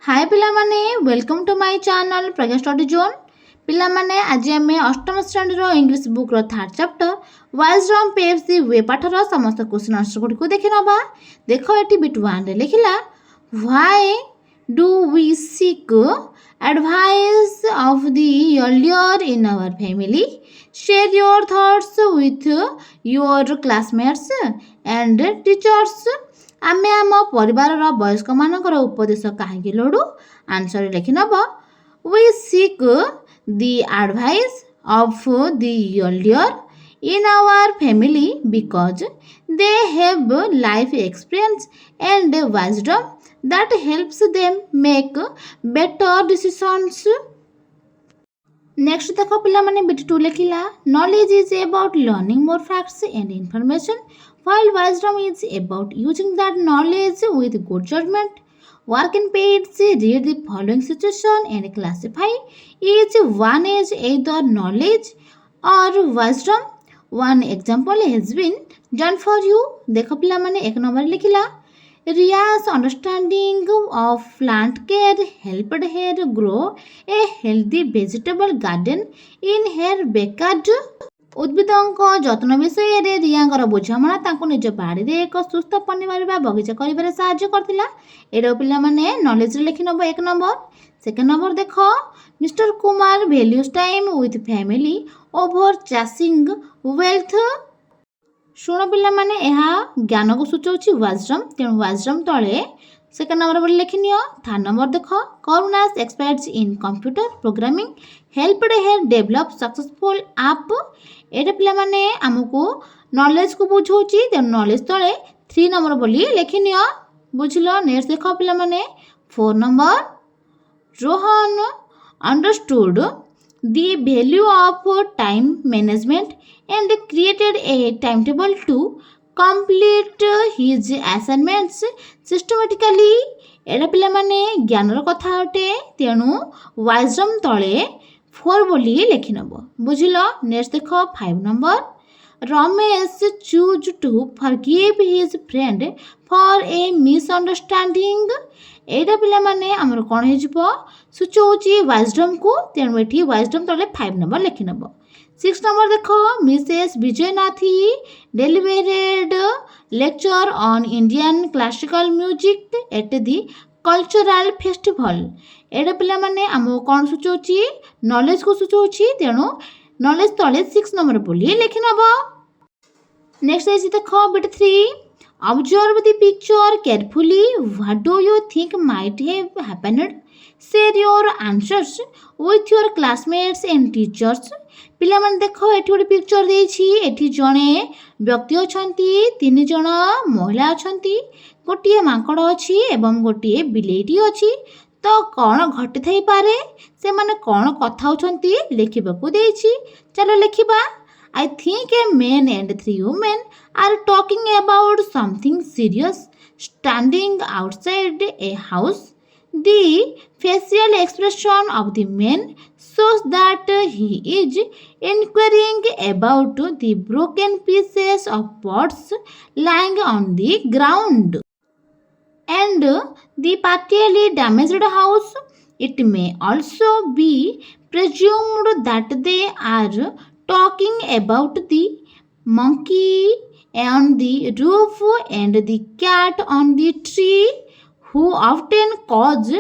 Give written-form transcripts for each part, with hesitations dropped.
हाय पिला माने welcome to my channel Pragya study zone. पिला माने आज आम अष्टम श्रेणी इंग्लिश बुक रो third chapter wisdom paves the way पाठर समस्त क्वेश्चन आंसर गुडी को देखि नबा। देखो एटी बिट 1 रे लिखिला why do we seek advice of the elder in our family share your thoughts with your classmates and teachers. आमे आम परिवार वयस्क मानकर उपदेश कहीं लोड़ू आंसर लिखि नब। We seek the advice of the elder in our family because they have life experience and wisdom that helps them make better decisions. Next देखो पिला माने बिट 2 लिखिला knowledge is about learning more facts and information while wisdom is about using that knowledge with good judgment. Work in pairs, read the following situation and classify each one as either knowledge or wisdom. One example has been done for you. देखो पिला माने एक number लिखिला Ria's understanding of plant care helped her grow a healthy vegetable garden in her backyard. उद्भिदक जत्न विषय रे रियांकर बुझामणा तांको निज बाड़ी रे एक सुस्थ पनिपरिबा बगीचा करिबारे सहाय्य करथिला। एडो पिला माने नॉलेज रे लिखि नबो एक नंबर। सेकंड नंबर देखो mister Kumar values time with family over chasing wealth. शुण पिला माने एहा ज्ञान को सूचौछि वाइजडम तेणु वाइजडम तळे सेकंड नंबर बोली लिखि नियो। थर्ड नंबर देखो Karuna's experts in computer programming helped her develop successful app. एटा पिला माने हमको नॉलेज को बुझौछि तेणु नॉलेज तळे 3 नंबर बोली लिखि नियो। बुझलो। नेक्स्ट देखो पिला माने 4 number Rohan understood the value of time management and created a timetable to complete his assignments systematically. एडा पिला माने ज्ञानर कथा अटे तेणु वाइजडम तळे 4 बोली लिखि नबो। बुझिलो। नेक्स्ट देखो 5 number Ramesh choose to forgive his friend for a misunderstanding. एटा पिला माने हमर कोन हे जिवो सुचौची वाइजडम को तेणु एठी वाइजडम तले 5 नंबर लिखि नबो। 6 नंबर देखो Mrs Vijayanathi delivered lecture on Indian classical music at the cultural festival. एटा पिला माने हमो कोन सुचौची नॉलेज को सुचौची तेणु नॉलेज तले 6 नंबर बोली लिखि नबो। नेक्स्ट इज देखो bit 3 Observe the picture carefully. What do you think might have happened? Share your answers with your classmates and teachers. पिला मन देखो एठी गोटे पिक्चर देछि। एठी जणे व्यक्ति अछंती, 3 जण महिला अछंती, गोटिए मांकड़ अछि एवं गोटिए बिलेटी अछि। तो कौन घटी थाई पारे से माने कौन कथा होछंती लिखिबाकू देछि। चलो लिखिबा I think a man and 3 women are talking about something serious standing outside a house. The facial expression of the man shows that he is inquiring about the broken pieces of pots lying on the ground and the partially damaged house. It may also be presumed that they are talking about the monkey on the roof and the cat on the tree who often cause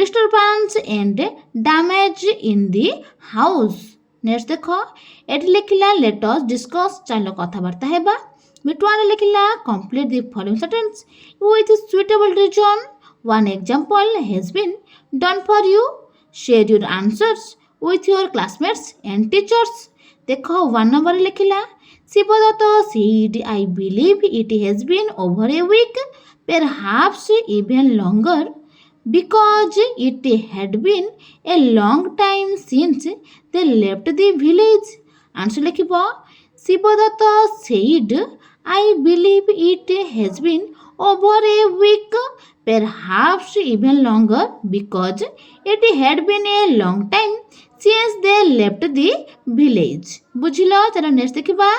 disturbance and damage in the house. Next देखो एटी लिखिला let us discuss चलो कथबार्ता हेबा। Bit one लिखिला complete the following sentence with suitable reason. One example has been done for you. Share your answers with your classmates and teachers. देखो 1 number लिखिला Shivdatt said I believe it has been over a week perhaps even longer because it had been a long time since they left the village. Answer लिखिबो Shivdatt said I believe it has been over a week perhaps even longer because it had been a long time since they left the village. बुझिलो। चलो next देखिबा।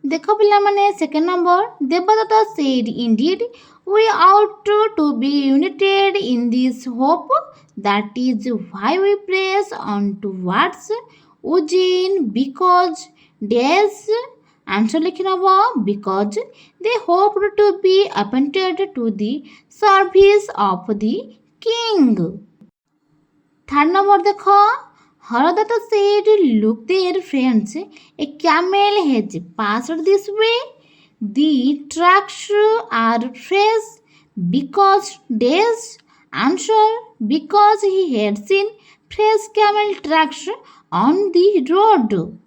देखो पिला माने second number Devdutt said indeed We ought to be united in this hope. That is why we press on towards Ujjain because days answer लिखना because they hoped to be appointed to the service of the king. Third number देखो Haradata said, look there, friends. A camel has passed this way. The tracks are fresh because days. Answer because he had seen fresh camel tracks on the road.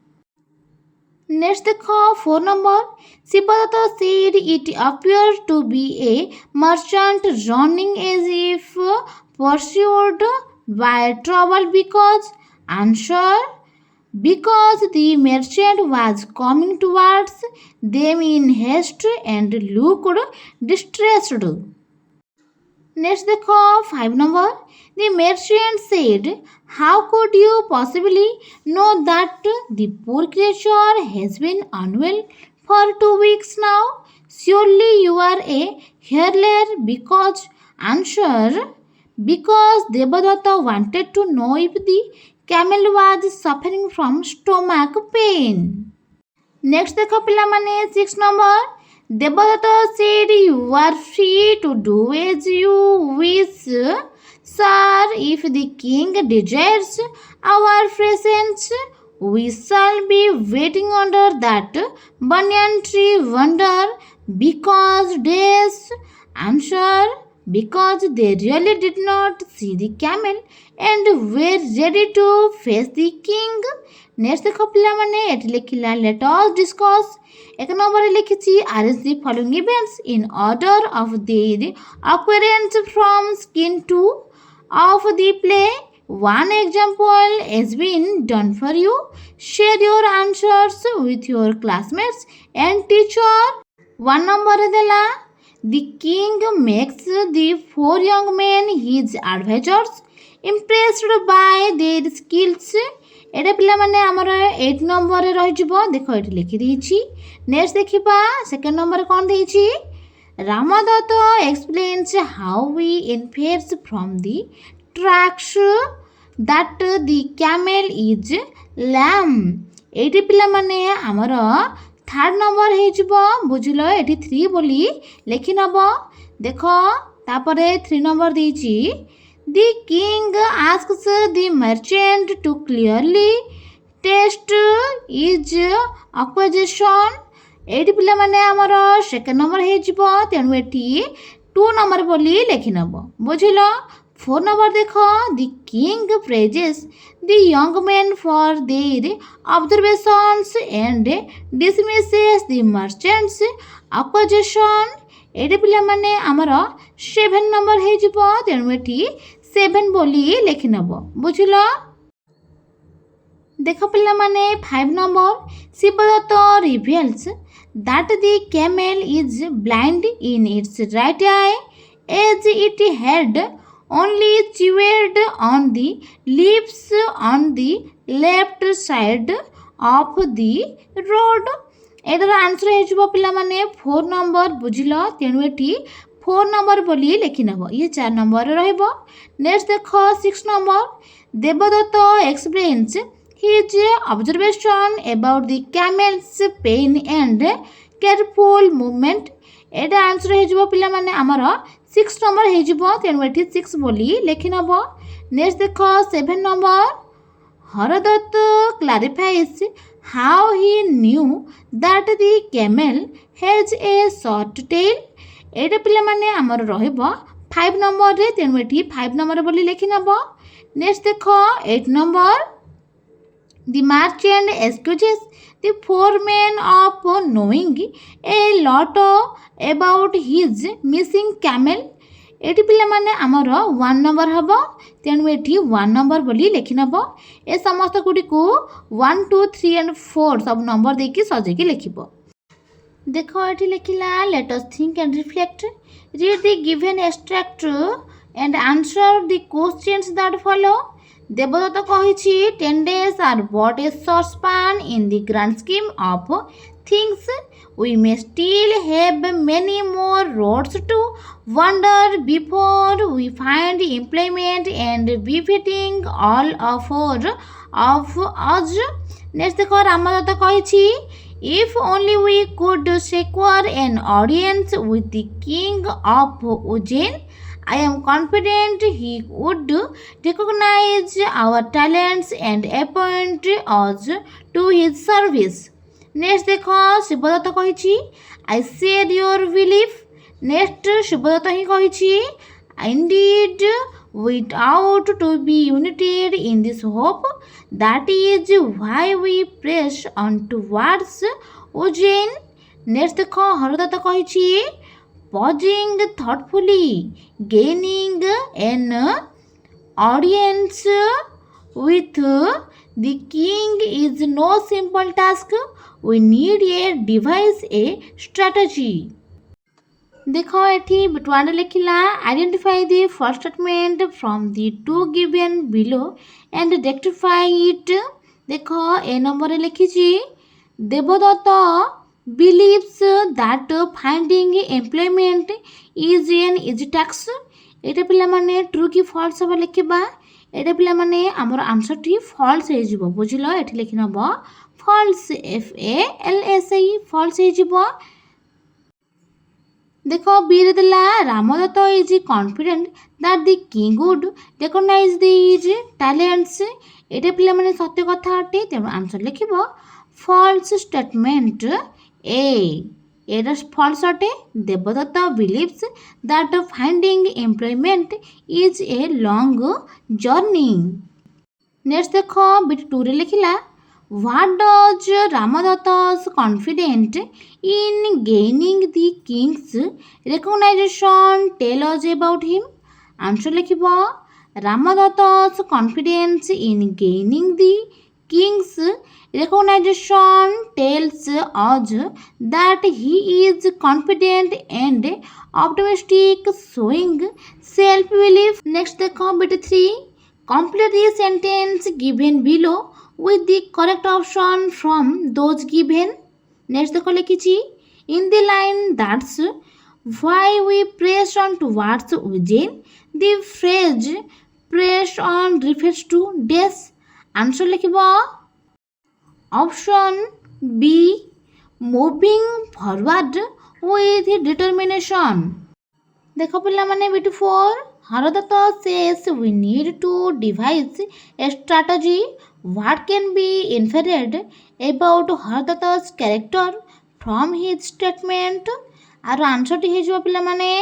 Next देखो 4 number. Sibadata said it appears to be a merchant running as if pursued by trouble because answer because the merchant was coming towards them in haste and looked distressed. Next देखो 5 number. The merchant said, how could you possibly know that the poor creature has been unwell for 2 weeks now? Surely you are a hurler because answer because Devadatta wanted to know if the camel was suffering from stomach pain. Next देखो पिलामाने 6 number. Devadatta said you are free to do as you wish, sir. If the king desires our presence, we shall be waiting under that banyan tree wonder because days answer because they really did not see the camel and were ready to face the king. Next देखो पिलामाने eighty लिखिला let us discuss. एक number लिखिछि arrange the following events in order of their occurrence from skin to of the play. One example has been done for you. Share your answers with your classmates and teacher. 1 number देला the king makes the 4 young men his advisors impressed by their skills. एटा पिला माने हमर 8 number रे रहि जिवो देखो एठी लिखि दैछि. नेक्स्ट देखिबा सेकंड नंबर कोन दैछि Ramdatt explains how we infers from the tracks that the camel is lamb. एठी पिला माने हमर थर्ड नंबर हे जिवो बुझिलो एठी 3 बोली लिखि नबो देखो तापरे 3 number दैछि. The king asks the merchant to clearly test his acquisition. एठी पिला माने हमर सेकंड नंबर हे जिवो तेनु एठी 2 नंबर बोली लिखि नबो बुझिलो. 4 नंबर देखो the king praises the young men for their observations and dismisses the merchant's acquisition. एठी पिला माने हमर 7 नंबर हे जिवो तेनु एठी 7 बोली लिखि नबो बुझिलो. देखो पिला माने 5 number Shivdutt reveals that the camel is blind in its right eye as it had only chewed on the leaves on the left side of the road. एटार आंसर हे जिवो पिला माने 4 नंबर बुझिलो तेनु एठी 4 नंबर बोली लिखि नबो ये 4 नंबर रहइबो. नेक्स्ट देखो 6 number Devdutt explains his observation about the camel's pain and careful movement. Etah answer हे जिवो पिला माने हमर 6 नंबर हे जिवो तेनु एठी 6 बोली लिखि नबो. नेक्स्ट देखो 7 number Hardutt clarifies how he knew that the camel has a short tail. एटा पिला माने हमर रहइबो 5 नंबर रे तेनु एठी 5 नंबर बोली लिखि नबो. नेक्स्ट देखो 8 number the merchant accuses the 4 men of knowing a lot about his missing camel. Eighty पिला माने हमर 1 नंबर हबो तेनु एठी 1 नंबर बोली लिखि नबो. ए समस्त गुडी को 1 2 3 एंड 4 सब नंबर देकी सजे के लिखिबो. देखो एठी लिखिला let us think and reflect. Read the given extract and answer the questions that follow. Devdutt कहिछि 10 days are but a short span in the grand scheme of thinks we may still have many more roads to wander before we find employment and befitting all of us. Next ଦେଖ ରାମଦତ୍ତ କହିଛି if only we could secure an audience with the king of Ujjain, I am confident he would recognize our talents and appoint us to his service. Next ଦେଖ ଶିବଦତ୍ତ କହିଛି I share your belief. Next Shibadatta ହିଁ କହିଛି indeed without to be united in this hope, that is why we press on towards Ujjain. Next ଦେଖ ହରଦତ୍ତ କହିଛି pausing thoughtfully, gaining an audience with the king is no simple task. We need a device, a strategy. देखो एठी bit one लिखिला identify the first statement from the two given below and rectify it. देखो ए number लिखिछि Devdatt believes that finding employment is an easy task. एटा पिला माने true की false हबा लिखिबा. एटा पिला माने हमर आंसर टी फॉल्स हे जिवो बुझिलो. एठी लिखिनबो फॉल्स FALS फॉल्स हे जिवो. देखो बीर दिला Ramadatta is confident that the king would recognise these talents. एटा पिला माने सत्य कथा अटे तेणु आंसर लिखिबो फॉल्स स्टेटमेंट ए. एटा फॉल्स अटे. Devadatta believes that finding employment is a long journey. Next देखो बिट 2 रे लिखिला What does Ramadatta's confidence in gaining the king's recognition tell us about him? Answer लिखिबो Ramadatta's confidence in gaining the king's recognition tells us that he is confident and optimistic, showing self-belief. Next देखो bit 3. Complete the sentence given below with the correct option from those given. Next देखो लिखिछि in the line that's why we press on towards Ujjain, the phrase press on refers to dash. Answer लिखिबो option B, moving forward with determination. देखो पिला माने bit 4. Haradata says we need to devise a strategy. What can be inferred about Haradata's character from his statement? आर answer टी हेजिबो पिला माने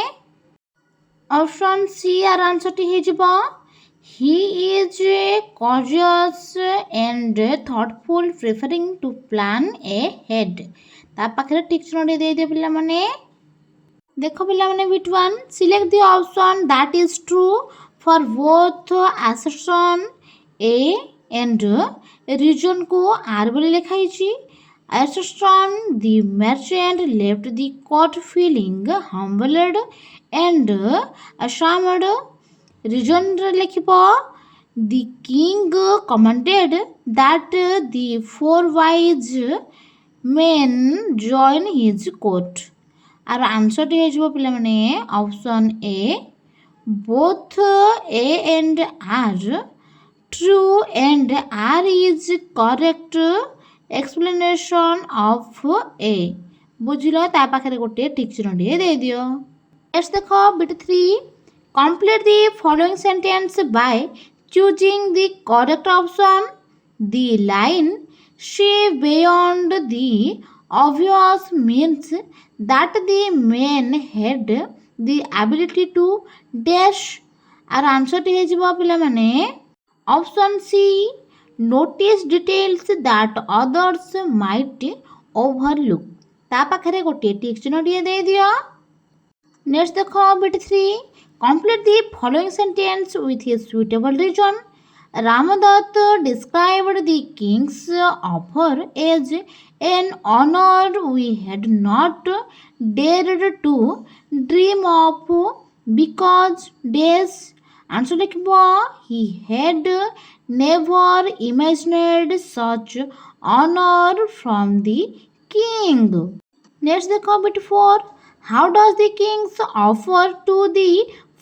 option C आर answer टी हेजिबो he is courteous and thoughtful, preferring to plan ahead. ता पाखरे ठीक चिन्ह दे दे पिला माने. देखो पिला माने bit 1. Select the option that is true for both assertion A and reason को आर बोली लिखाई. Assertion the merchant left the court feeling humbled and ashamed. Reason लिखिबो the king commanded that the 4 wise men join his court. आर answer टी हेजिबो पिला माने option A both A and R true and R is correct explanation of A. बुझिलो ता पाखरे गोटे ठीक चिन्ह टे दे दियो. नेक्स्ट देखो bit 3. Complete the following sentence by choosing the correct option. The line see beyond the obvious means that the men had the ability to dash. आर answer टी हेजिबो पिला माने option C notice details that others might overlook. ता पाखरे गोटे टिक चिन्ह T दे दियो. नेक्स्ट देखो bit 3. Complete the following sentence with a suitable reason. Ramadatta described the king's offer as an honor we had not dared to dream of because days. Answer लिखिबो he had never imagined such honor from the king. Next देखो bit 4. How does the king's offer to the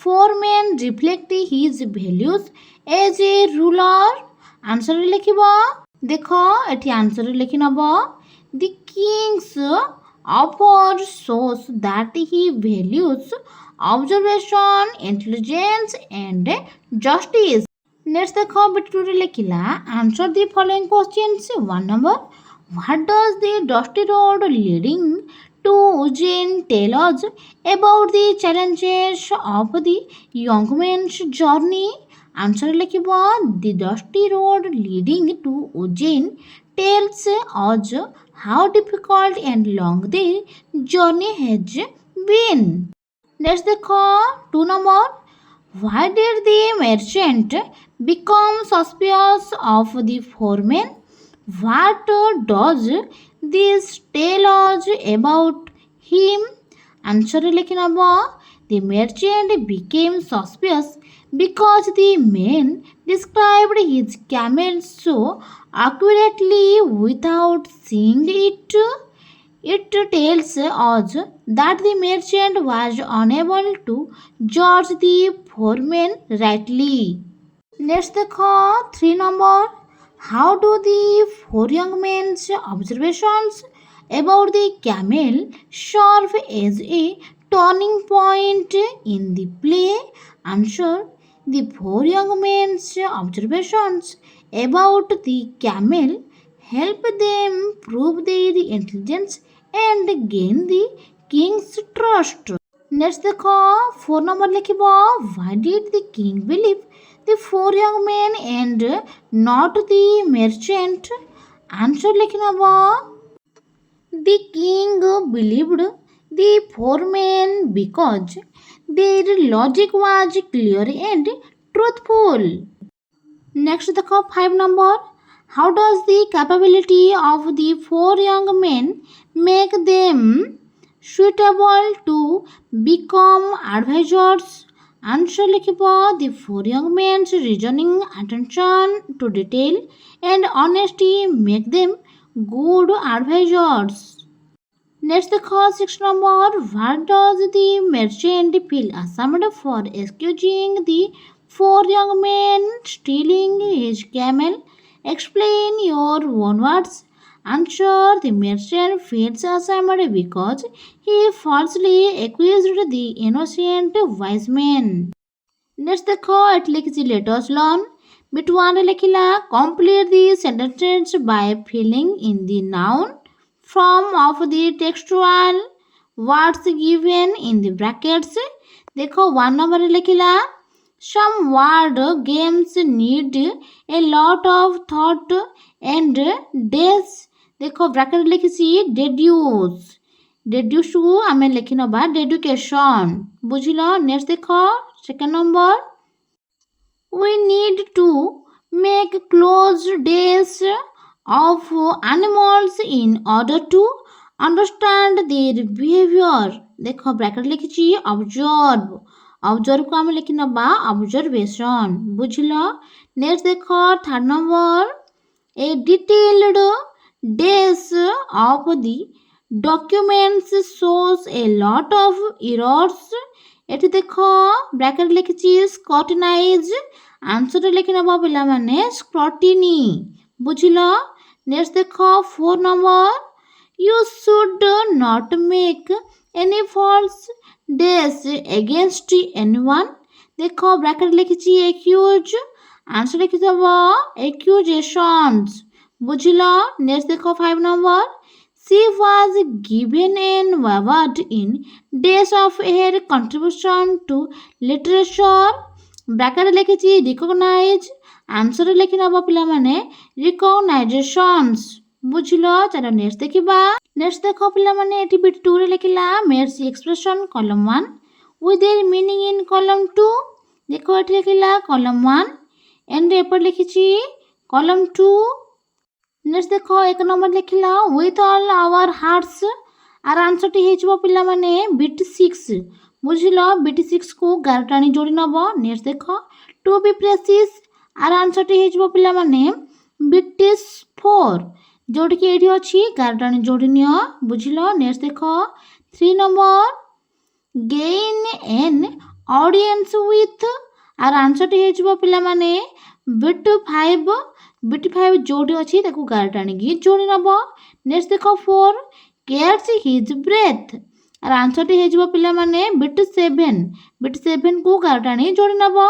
four men reflect his values as a ruler? Answer लिखिबो. देखो एठी answer लिखि नबो. The king's offer shows that he values observation, intelligence and justice. Next देखो bit 2 रे लिखिला. Answer the following questions. 1 number. What does the dusty road leading to Ujjain tell us about the challenges of the young man's journey? Answer लिखिबो. The dusty road leading to Ujjain tells us how difficult and long the journey has been. Next देखो 2 number. Why did the merchant become suspicious of the foreman? What does this tell us about him? Answer लिखि नबो. The merchant became suspicious because the man described his camel so accurately without seeing it. It tells us that the merchant was unable to judge the foreman rightly. Next देखो 3 number. How do the four young men's observations about the camel serve as a turning point in the play? Answer. The four young men's observations about the camel help them prove their intelligence and gain the king's trust. Next देखो 4 number लिखिबो. Why did the king believe the four young men and not the merchant? Answer लिखि नबो. The king believed the four men because their logic was clear and truthful. Next देखो 5 number. How does the capability of the four young men make them suitable to become advisors? Answer लिखिबो. The four young men's reasoning, attention to detail and honesty make them good advisors. Next देखो 6 number. What does the merchant feel ashamed for accusing the four young men stealing his camel? Explain your own words. Answer. The merchant feels ashamed because he falsely accused the innocent wise men. Next देखो एट लिखिछि let us learn. Bit 1 लिखिला. Complete the sentences by filling in the noun form of the textual words given in the brackets. देखो 1 number लिखिला. Some word games need a lot of thought and days. देखो bracket लिखिछि deduce. deduce को आमे लिखि नबा deducation. बुझिलो. Next देखो second number. We need to make close days of animals in order to understand their behavior. देखो bracket लिखिछि observe. Observe को आम लिखि नबा ऑब्जर्वेशन. बुझिलो. नेक्स्ट देखो third number. A detailed days of the documents shows a lot of errors. एठी देखो bracket लिखिछि scrutinise. Answer लिखि नबा पिला माने स्क्रूटिनी. बुझिलो. नेक्स्ट देखो 4 number. You should not make any false days against anyone. देखो ब्रैकेट लिखिछि accuse. आंसर लिखि दबो accusations. बुझिलो. नेक्स्ट देखो 5 number. She was given an award in days of her contribution to literature. Bracket लिखिछि recognize. Answer लिखि नबो पिला माने recognitions. बुझिलो. चलो नेक्स्ट देखिबा. नेक्स्ट देखो पिला माने एटी बिट 2 रे लिखिला मेर्सी expression column 1 with their meaning in column 2. देखो एटी लिखिला कॉलम 1 एंड एपर लिखिछि कॉलम 2. नेक्स्ट देखो 1 नंबर लिखिला with all our hearts. आर आंसर टी हेचबो पिला माने बिट 6. बुझिलो. बिट 6 को गारटाणी जोडी नबो. नेक्स्ट देखो to be precise. आर आंसर टी हेचबो पिला माने बिट 4. जोटिकी एठी अछि गारटाणी जोड़ी नियो बुझिलो। नेक्स्ट देखो 3 number gain an audience with आर आंसर टी हेजिबो पिला माने bit 5 जोड़ी अछि ताकू गारटाणी की जोड़ी नबो। नेक्स्ट देखो 4 catch his breath आर आंसर टी हेजिबो पिला माने bit 7 को गारटाणी जोड़ी नबो।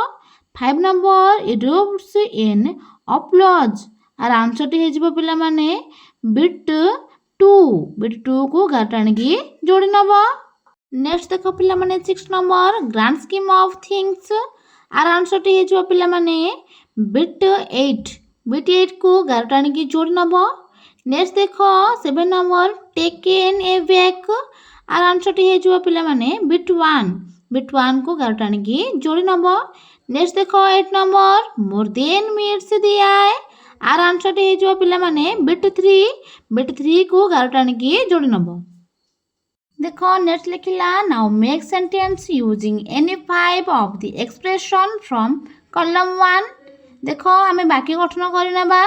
5 नंबर erupts in applause आर आंसर टी हेजिबो पिला माने bit 2 को गारटाणी की जोड़ी नबो। नेक्स्ट देखो पिला माने 6 number grand scheme of things आर आंसर टी हेजिबो पिला माने bit 8 को गारटाणी की जोड़ी नबो। नेक्स्ट देखो 7 नंबर टेकन ए बैक आर आंसर टी हेजिबो पिला माने bit 1 को गारटाणी की जोड़ी नबो। नेक्स्ट देखो 8 number more than meets the eye आर आंसर टी हेजिबो पिला माने bit 3 को गारटाणी की जोड़ी नबो। देखो नेक्स्ट लिखिला now make sentence using any 5 of the expression from column 1। देखो हमें बाकी गठन करनबा।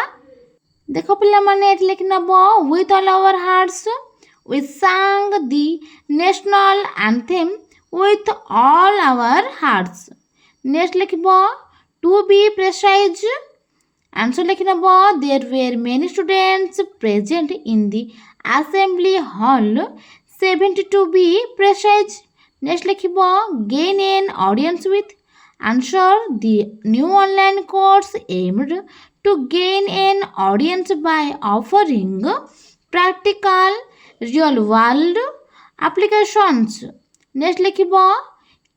देखो पिला माने एट लिखि नबो with all our hearts we sang the national anthem with all our hearts। Next लिखिबो टू बी प्रेसाइज आंसर लिखि नबो there were many students present in the assembly hall 70 to be precise। Next लिखिबो gain an audience with answer the new online course aimed to gain an audience by offering practical real world applications। Next लिखिबो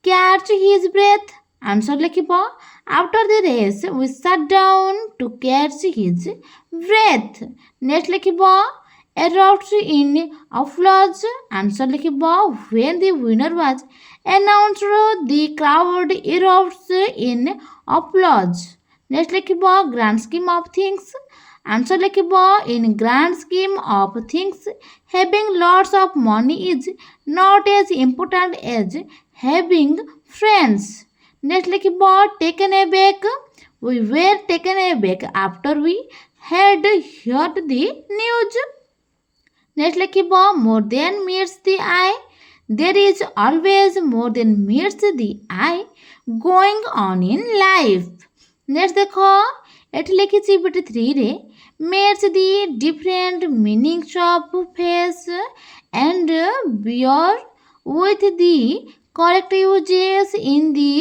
catch his breath answer लिखिबो after the race we sat down to catch his breath। Next लिखिबो erupts in applause answer लिखिबो when the winner was announced the crowd erupts in applause। next लिखिबो grand scheme of things answer लिखिबो in grand scheme of things having lots of money is not as important as having friends। next लिखिबो taken aback we were taken aback after we had heard the news। next लिखिबो more than meets the eye there is always more than meets the eye going on in life। next देखो एठी लिखिछि bit 3 रे meets the different meanings of face and bear with the correct uses in the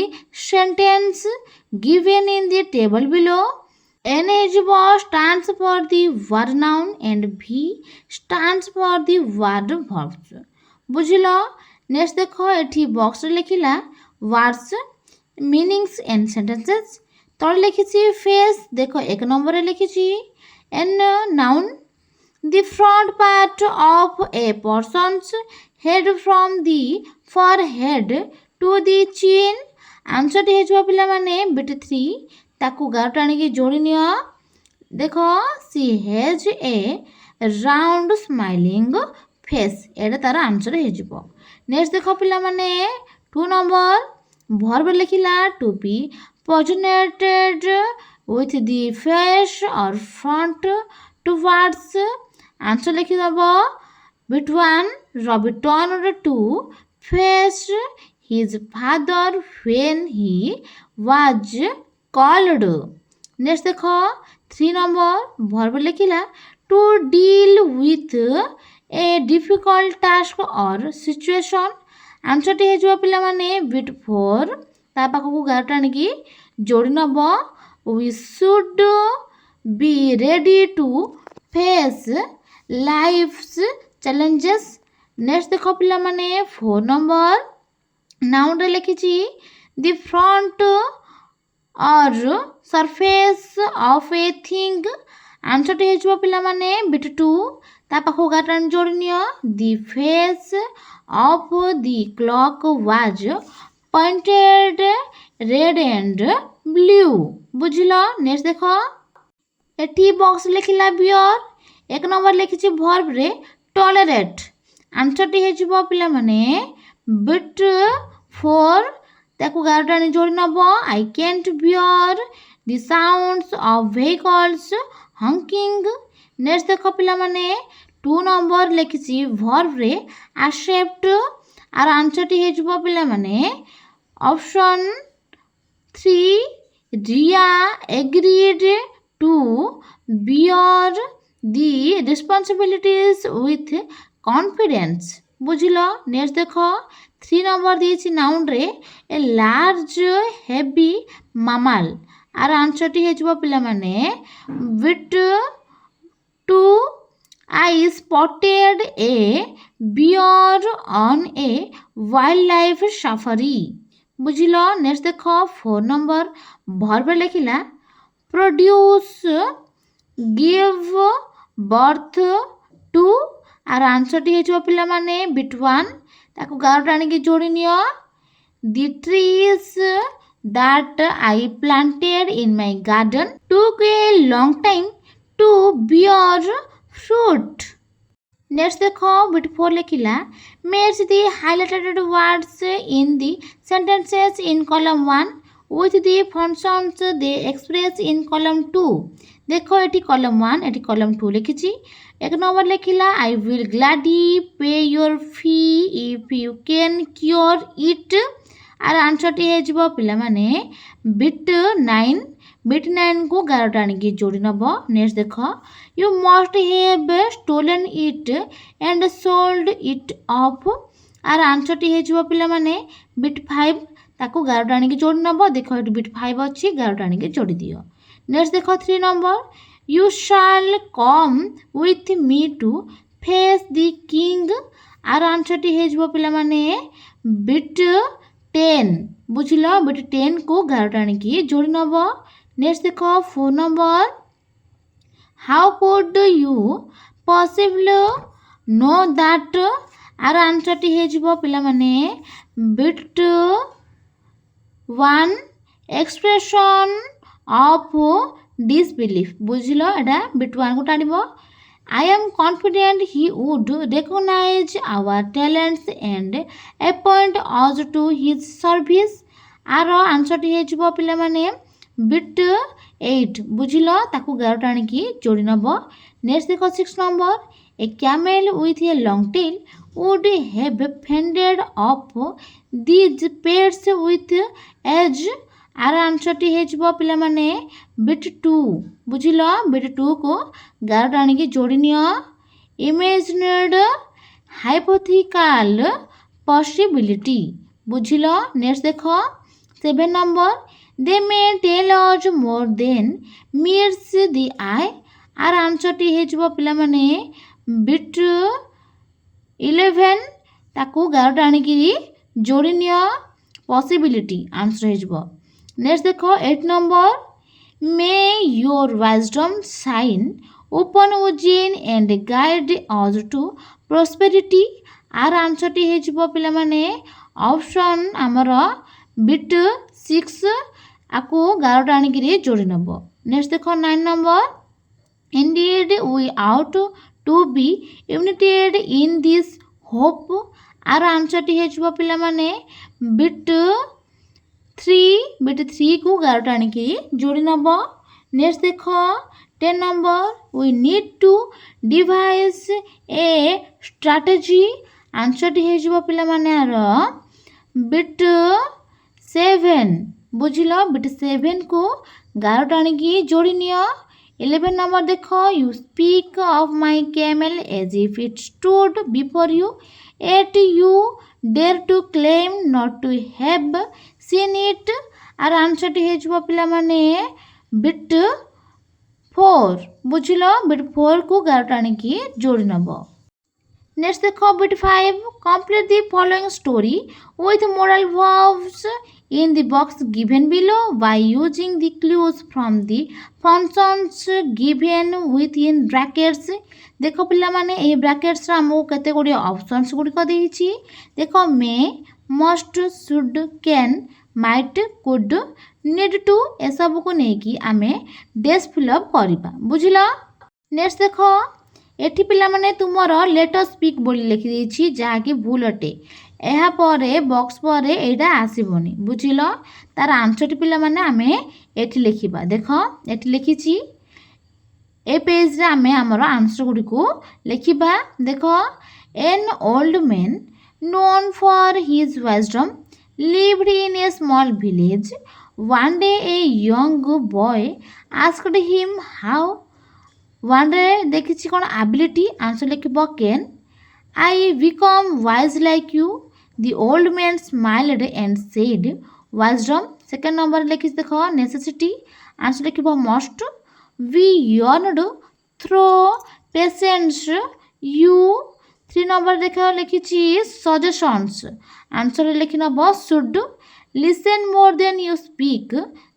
sentence given in the table below। NHB stands for the word noun and V stands for the word verbs। बुझिलो। Next देखो एठी box रे लिखिला words meanings and sentences तळे लिखिछि face. देखो एक number रे लिखिछि an noun the front part of a person's head from the forehead to the chin। Answer टी हेजबा पिला माने बिट 3 ताकू गारटाणी की जोड़ी नियो। देखो she has a round smiling face एटा तार आंसर हेजबो। नेक्स्ट देखो पिला माने 2 नंबर वर्ब लिखिला to be positioned with the face or front towards answer लिखि दबो bit 1 Ravi turned to face his father when he was called। Next देखो 3 नंबर वर्ब लिखिला to deal with a difficult task or situation। Answer टी हेजबो पिला माने bit 4 ता पाखकू गारटाणी की जोड़ी नबो we should be ready to face life's challenges। Next देखो पिला माने 4 नंबर नाउन रे लिखिछि the front or surface of a thing। Answer टी हेजबो पिला माने बिट 2 ता पाखो गारटाणी जोड़ी नियो the face of the clock was pointed red and blue। बुझिलो। नेक्स्ट देखो एठी बॉक्स लिखिला बियर एक नंबर लिखिछि वर्ब रे टॉलरेट आंसर टी हेजिबो पिला माने बिट 4 ताकू गारटाणी जोड़ी नबो I can't bear the sounds of vehicles honking। Next देख पिलामाने 2 नंबर लिखिछि वर्ब रे एक्सेप्ट आर आंसर हे जबो पिलामाने option 3 Ria agreed to bear the responsibilities with confidence बुझिलो नेक्स्ट देखो 3 नंबर दिए नाउन रे ए लार्ज हेवी मामाल आर आंसर टी हेजबो पिला माने with 2 I spotted a bear on a wildlife safari बुझिलो नेक्स्ट देखो 4 नंबर भर्ब लिखिला प्रोड्यूस गिव बर्थ टू आर आंसर टी हेजबो पिला माने बिट 1 ताकू गार टाणी की जोड़ी नियो the trees that I planted in my garden took a long time to bear fruit next देखो बिट 4 लिखिला match the highlighted words in the sentences in column 1 with the functions they express in column 2 देखो eighty column 1 eighty column 2 लिखिछि एक number लिखिला I will gladly pay your fee if you can cure it आर answer टी हेजबो पिला माने bit 9 को 11 टाणी की जोड़ी नब नेक्स्ट देखो you must have stolen it and sold it off आर आंसर टी हेजबो पिला माने बिट 5 ताकू 11 टाणी की जोड़ी नब देखो एटी बिट 5 अछि 11 टाणी की जोड़ी दियो नेक्स्ट देखो 3 number you shall come with me to face the king आर आंसर टी हेजबो पिला माने बिट 10 बुझिलो बिट 10 को 11 टाणी की जोड़ी नब नेक्स्ट देखो 4 number how could you possible know that आर आंसर टी हेजबो पिला माने बिट 1 एक्सप्रेशन ऑफ डिसबिलीफ बुझिलो एटा बिट 1 को टाडिबो I am confident he would recognize our talents and appoint us to his service आर आंसर टी हेजबो पिला माने बिट 8 बुझिलो ताकू 11 टाणी की जोड़ी नब नेक्स्ट देखो 6 number a camel with a long tail would have fended off these pests with ease आर आंसर टी हेजबो पिला माने बिट 2 बुझिलो बिट 2 को 11 टाणी की जोड़ी नियो इमेजिनेड हाइपोथेटिकल पॉसिबिलिटी बुझिलो नेक्स्ट देखो 7 number they may tell us more than meets the eye आर आंसर टी हेजबो पिला माने बिट 11 ताकू 11 टाणी की जोड़ी नियो पॉसिबिलिटी आंसर हेजबो नेक्स्ट देखो 8 number may your wisdom shine open vision and guide us to prosperity आर आंसर टी हेजबो पिला माने ऑप्शन हमर बिट 6 आकू 11 टाणी की जोड़ी नब नेक्स्ट देखो 9 number indeed we ought to be united in this hope आर आंसर टी हेजबो पिला माने बिट 3 को 11 टाणी की जोड़ी नब नेक्स्ट देखो 10 number we need to devise a strategy answer टी हेजबो पिला माने आर बिट 7 बुझिलो बिट 7 को 11 टाणी की जोड़ी नियो 11 नंबर देखो you speak of my camel as if it stood before you yet you dare to claim not to have seen it आर आंसर टी हेजबो पिला माने बिट 4 बुझिलो बिट 4 को 11 टाणी की जोड़ी नब नेक्स्ट देखो bit 5 complete the following story with moral verbs in the box given below by using the clues from the functions given within brackets देखो पिला माने ए ब्रैकेट्स रा हमको केते गुडी ऑप्शंस गुडी को देछि देखो may must should can might could need to ए सब को नै कि आमे डेस फिल अप करबा बुझिला नेक्स्ट देखो एठी पिला माने तुमरो लेट अस स्पीक बोली लिखि देछि जहा कि भूल अटे ଏହା ପରେ ବକ୍ସ ପରେ ଏଇଟା ଆସିବନି ବୁଝିଲ ତାର ଆନ୍ସରଟି ପିଲାମାନେ ଆମେ ଏଠି ଲେଖିବା ଦେଖ ଏଠି ଲେଖିଛି ए पेज रे आमे हमर आंसर गुडी को लिखिबा देखो an old man known for his wisdom lived in a small village. One day a young boy asked him how. One day देखिछि कोन ability आंसर लिखिबो can I become wise like you. The old man smiled and said wisdom. Second number लिखिछि देखो necessity answer लिखिबो must. We yearned through patience you. 3 number देखो लिखिछि suggestions answer लिखि नब should. Listen more than you speak.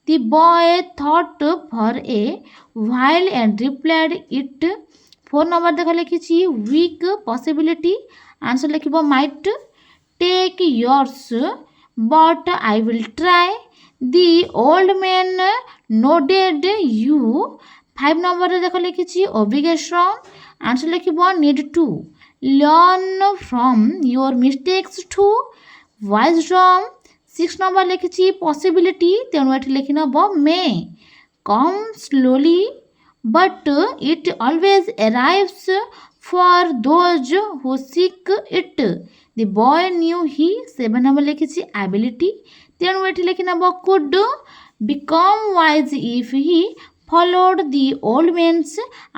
The boy thought for a while and replied it. 4 number देखो लिखिछि weak possibility answer लिखिबो might. Take yours but I will try. The old man nodded you. 5 number देखो लिखिछि obligation answer लिखिबो need to. Learn from your mistakes too. Wisdom. 6 number लिखिछि possibility तेणु एठी लिखि नब may. Come slowly but it always arrives for those who seek it. The boy knew he. 7 number लिखिछि ability तेणु एठी लिखि नब could become wise if he followed the old man's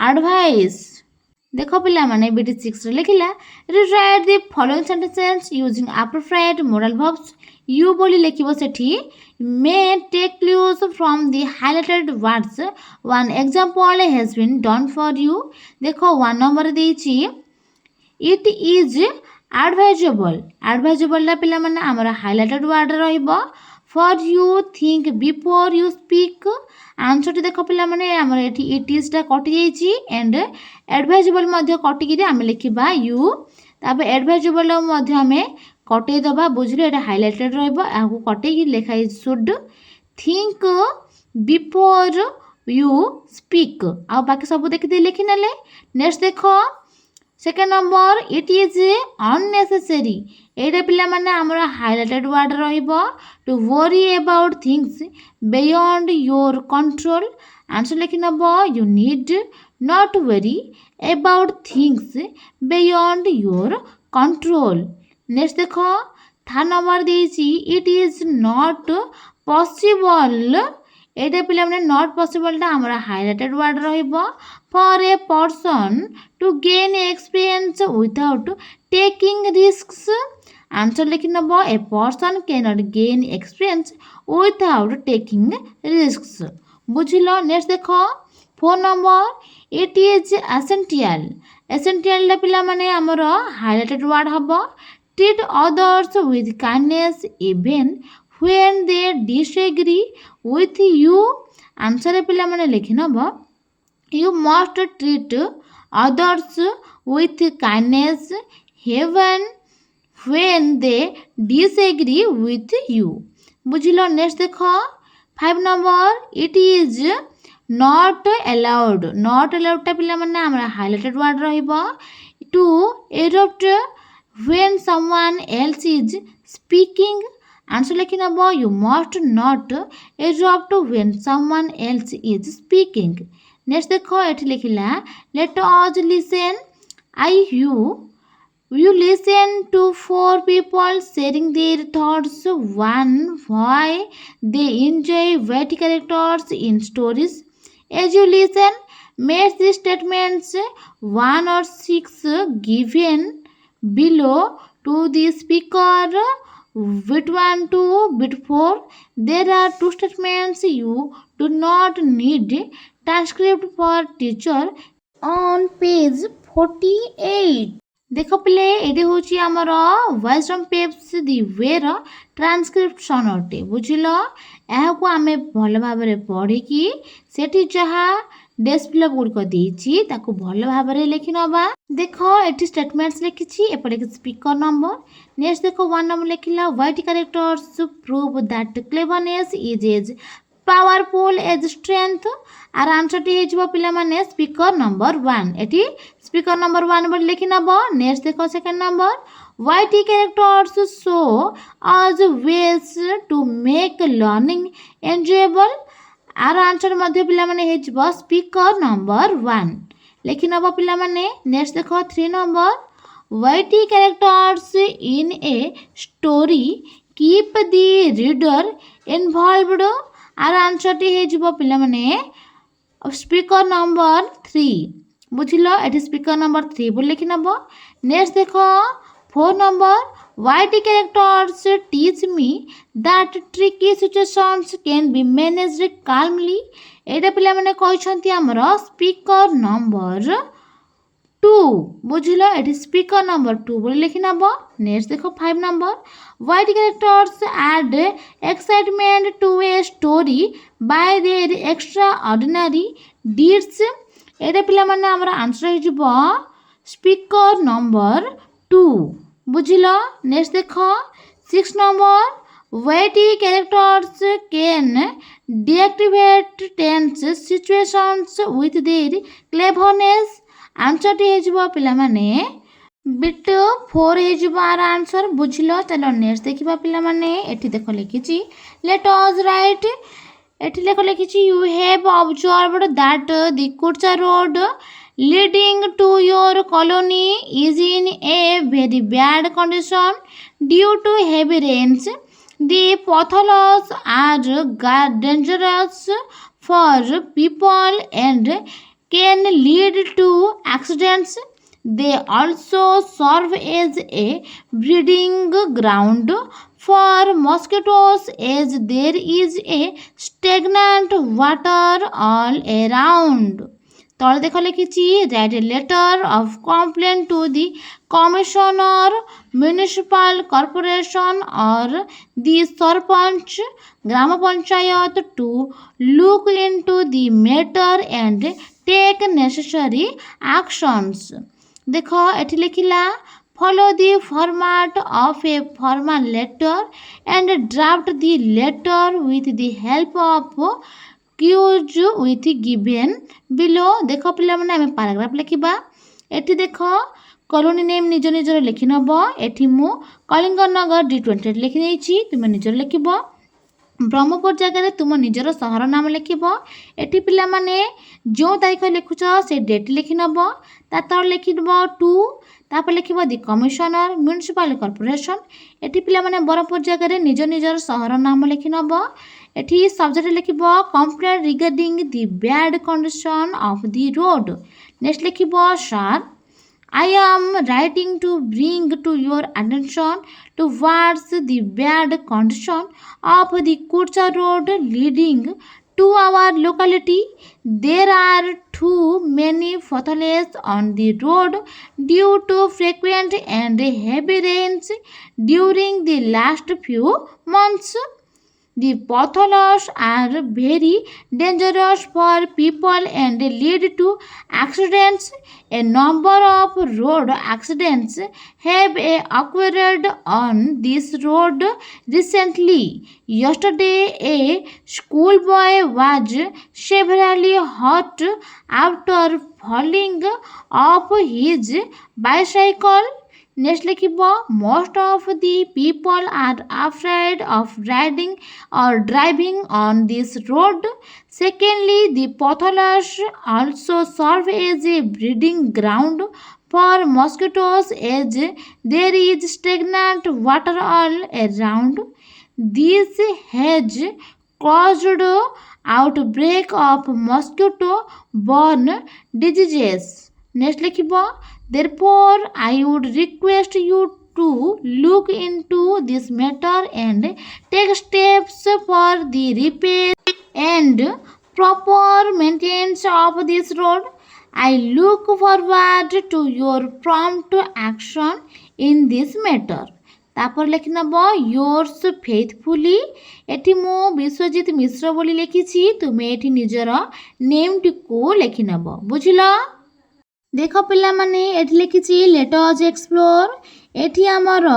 advice. देखो पिला माने बीटी 6 रे लिखिला rewrite the following sentences using appropriate moral verbs. You बोली लिखिबो सेठी may take clues from the highlighted words. One example has been done for you. देखो 1 number देछि it is advisable. advisable ला पिला माने हमरा highlighted word रहइबो for you think before you speak. Answer देखो पिला माने हमर एठी इट इज टा कटि जाईची एंड एडवाइजेबल मध्ये कटि गिरे हम लिखिबा यू ताबे एडवाइजेबल मध्ये हमें कटै दबा बुझले एटा हाइलाइटेड रहइबो आगु कटै कि लिखा should think before you speak आ बाकी सब देखि दे लिखि नले. नेक्स्ट देखो second number it is unnecessary एटा पिला माने हमरा हाइलाइटेड वर्ड रहइबो to worry about things beyond your control. Answer लिखि नबो you need not worry about things beyond your control. Next देखो थर्ड नंबर देछि इट इज नॉट पॉसिबल एटा पिला माने नॉट पॉसिबल ता हमरा हाइलाइटेड वर्ड रहइबो for a person to gain experience without taking risks. Answer लिखि नबो a person can not gain experience without taking risks. बुझिलो. नेक्स्ट देखो 4 number it is essential. Essential ला पिला माने हमरो हाइलाइटेड वर्ड हबो treat others with kindness even when they disagree with you. Answer पिला माने लिखि नबो you must treat others with kindness even when they disagree with you. बुझिलो. नेक्स्ट देखो 5 number it is not allowed. Not allowed ता पिला माने हमरा हाइलाइटेड वर्ड रहइबो to erupt when someone else is speaking. Answer लिखि नबो you must not erupt when someone else is speaking. Next देखो एठी लिखिला let us listen. You listen to 4 people sharing their thoughts. One why they enjoy witty characters in stories. As you listen, match the statements 1 or 6 given below to the speaker. Bit 1 to bit 4. There are 2 statements you do not need transcript for teacher on page 48. देखो पिले AD होची हमर वाइजडम Pep's the where transcription अटे. बुझिलो. एहा को आमे भल भाबरे पढी कि सेठी जहा डेस्क गुड़िक देछि ताकू भल भाबरे लिखि नबा. देखो एठी स्टेटमेंट्स लिखिछि एपडे के स्पीकर नंबर. नेक्स्ट देखो 1 नंबर लिखिला witty characters prove that cleverness is as powerful as strength. आर आंसर टी हेजबो पिला माने स्पीकर नंबर 1 एठी स्पीकर नंबर 1 बोल लिखि नबो. नेक्स्ट देखो second number witty characters show as ways to make learning enjoyable. आर आंसर मध्य पिला माने हे जिवो स्पीकर नंबर 1 लिखि नबो पिला माने नेक्स्ट देखो 3 number weighty characters in a story keep the reader involved आर आंसर टी हे जिवो पिला माने स्पीकर नंबर 3 बुझिलो एठी स्पीकर नंबर 3 बोल लिखि नबो नेक्स्ट देखो 4 number weighty characters teach me that tricky situations can be managed calmly एटा पिला माने कहछंती हमर स्पीकर नंबर 2 बुझिलो एठी स्पीकर नंबर 2 बोल लिखि नबो नेक्स्ट देखो 5 number weighty characters add excitement to a story by their extraordinary deeds एटा पिला माने हमर आंसर हे जिवो स्पीकर नंबर 2 बुझिलो नेक्स्ट देखो 6 number weighty characters can deactivate tense situations with their cleverness answer टी हे जिवो पिला माने बिट 4 हे जिवो आर आंसर बुझिलो चलो नेक्स्ट देखिबा पिला माने एठी देखो लिखिची लेट अस राइट एठी देखो लिखिची you have observed that the kutcha road leading to your colony is in a very bad condition due to heavy rains. The potholes are dangerous for people and can lead to accidents. They also serve as a breeding ground for mosquitoes as there is a stagnant water all around. तले देख लिखिची write a letter of complaint to the commissioner municipal corporation or the sarpanch gram panchayat to look into the matter and take necessary actions देखो एठी लिखिला follow the format of a formal letter and draft the letter with the help of cues with given below देख पिला माने हमें paragraph लिखिबा एठी देखो colony name निज निजर लिखि नबो एठी मु कलिंगनगर D28 लिखि देछि तुम निजर लिखिबो ब्रह्मपुर जगह तुम निजर सहर नाम लिखिबो एठी पिला माने जो तारीख लिखुछ से डेट लिखि नबो ता तर लिखिबो 2 तापर लिखिबो द कमिश्नर म्युनिसिपल कॉर्पोरेशन एठी पिला माने ब्रह्मपुर जगह निज निजर सहर नाम लिखि नबो एठी सब्जेक्ट लिखिबो complaint regarding the bad condition of the road next लिखिबो sir I am writing to bring to your attention towards the bad condition of the Kurcha road leading to our locality. There are too many potholes on the road due to frequent and heavy rains during the last few months. The potholes are very dangerous for people and lead to accidents. A number of road accidents have occurred on this road recently. Yesterday, a schoolboy was severely hurt after falling off his bicycle. Next लिखिबो most of the people are afraid of riding or driving on this road. Secondly, the potholes also serve as a breeding ground for mosquitoes as there is stagnant water all around. This has caused outbreak of mosquito borne diseases. Next लिखिबो therefore I would request you to look into this matter and take steps for the repair and proper maintenance of this road. I look forward to your prompt action in this matter. तापर लिखि नबो yours faithfully एठी मु विश्वजीत मिश्र बोली लिखिछि तुमे एठी निजर name टिको लिखि नबो बुझिलो देख पिला माने एठी लिखिछि लेट अस एक्सप्लोर एठी हमर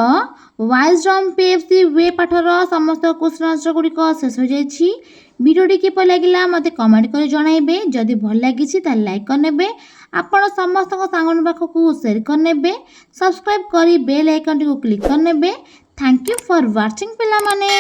वाइजडम पेव्स द वे पाठर समस्त क्वेश्चन आंसर गुडिक शेष हो जाइछि वीडियोटी किपर लागिला मते कमेंट करि जणाइबे जदि भल लागिछि त लाइक करनेबे आपण समस्त को सांगन पाखकू शेयर करनेबे सब्सक्राइब करी बेल आइकन टी को क्लिक करनेबे थैंक यू फॉर वाचिंग पिला माने।